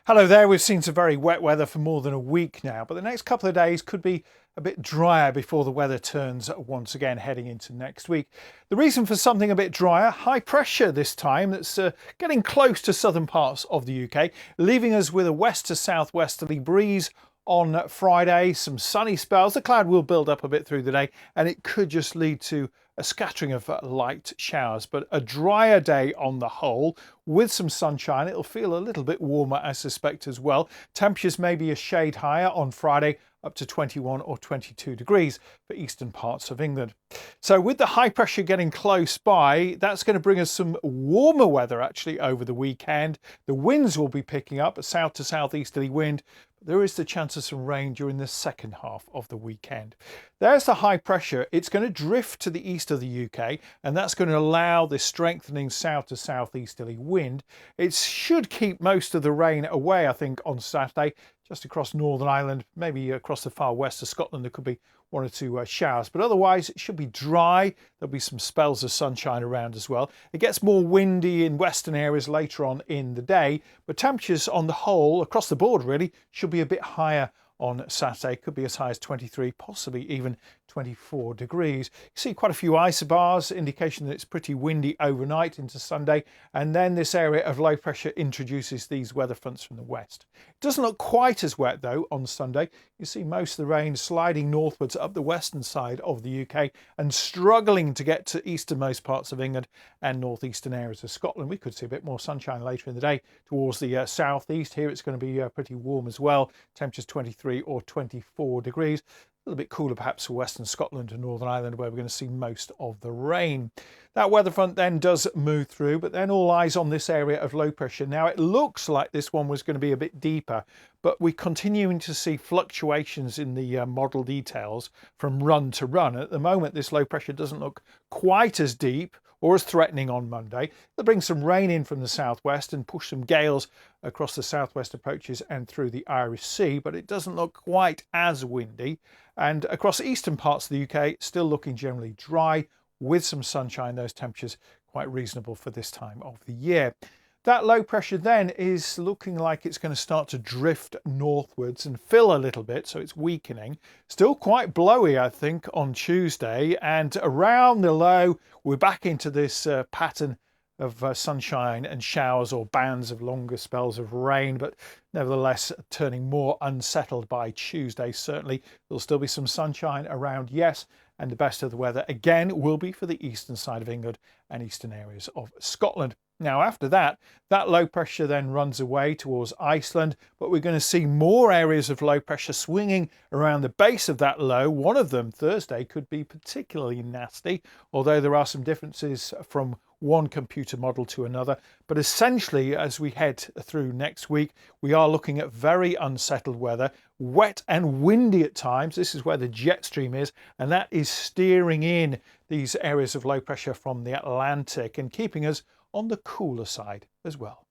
Hello there, we've seen some very wet weather for more than a week now, but the next couple of days could be a bit drier before the weather turns once again heading into next week. The reason for something a bit drier, high pressure this time that's getting close to southern parts of the UK, leaving us with a west to southwesterly breeze on Friday, some sunny spells. The cloud will build up a bit through the day and it could just lead to a scattering of light showers, but a drier day on the whole with some sunshine. It'll feel a little bit warmer, I suspect, as well. Temperatures may be a shade higher on Friday, up to 21 or 22 degrees for eastern parts of England. So with the high pressure getting close by, that's going to bring us some warmer weather actually over the weekend. The winds will be picking up, a south to southeasterly wind. There is the chance of some rain during the second half of the weekend. There's the high pressure. It's going to drift to the east of the UK, and that's going to allow this strengthening south to southeasterly wind. It should keep most of the rain away, I think, on Saturday, just across Northern Ireland, maybe across the far west of Scotland. There could be one or two showers, but otherwise it should be dry. There'll be some spells of sunshine around as well. It gets more windy in western areas later on in the day, but temperatures on the whole, across the board really, should be a bit higher on Saturday. Could be as high as 23, possibly even 24 degrees. You see quite a few isobars, indication that it's pretty windy overnight into Sunday, and then this area of low pressure introduces these weather fronts from the west. It doesn't look quite as wet though on Sunday. You see most of the rain sliding northwards up the western side of the UK and struggling to get to easternmost parts of England and northeastern areas of Scotland. We could see a bit more sunshine later in the day towards the southeast. Here it's going to be pretty warm as well. Temperatures 23 or 24 degrees. A little bit cooler perhaps for western Scotland and Northern Ireland, where we're going to see most of the rain. That weather front then does move through, but then all eyes on this area of low pressure. Now it looks like this one was going to be a bit deeper, but we're continuing to see fluctuations in the model details from run to run. At the moment this low pressure doesn't look quite as deep or as threatening on Monday. They'll bring some rain in from the southwest and push some gales across the southwest approaches and through the Irish Sea, but it doesn't look quite as windy. And across the eastern parts of the UK, still looking generally dry with some sunshine. Those temperatures quite reasonable for this time of the year. That low pressure then is looking like it's going to start to drift northwards and fill a little bit, so it's weakening. Still quite blowy, I think, on Tuesday, and around the low we're back into this pattern of sunshine and showers or bands of longer spells of rain, but nevertheless turning more unsettled by Tuesday. Certainly there'll still be some sunshine around, yes, and the best of the weather again will be for the eastern side of England and eastern areas of Scotland. Now after that, that low pressure then runs away towards Iceland, but we're going to see more areas of low pressure swinging around the base of that low. One of them, Thursday, could be particularly nasty, although there are some differences from one computer model to another. But essentially, as we head through next week, we are looking at very unsettled weather, wet and windy at times. This is where the jet stream is, and that is steering in these areas of low pressure from the Atlantic and keeping us on the cooler side as well.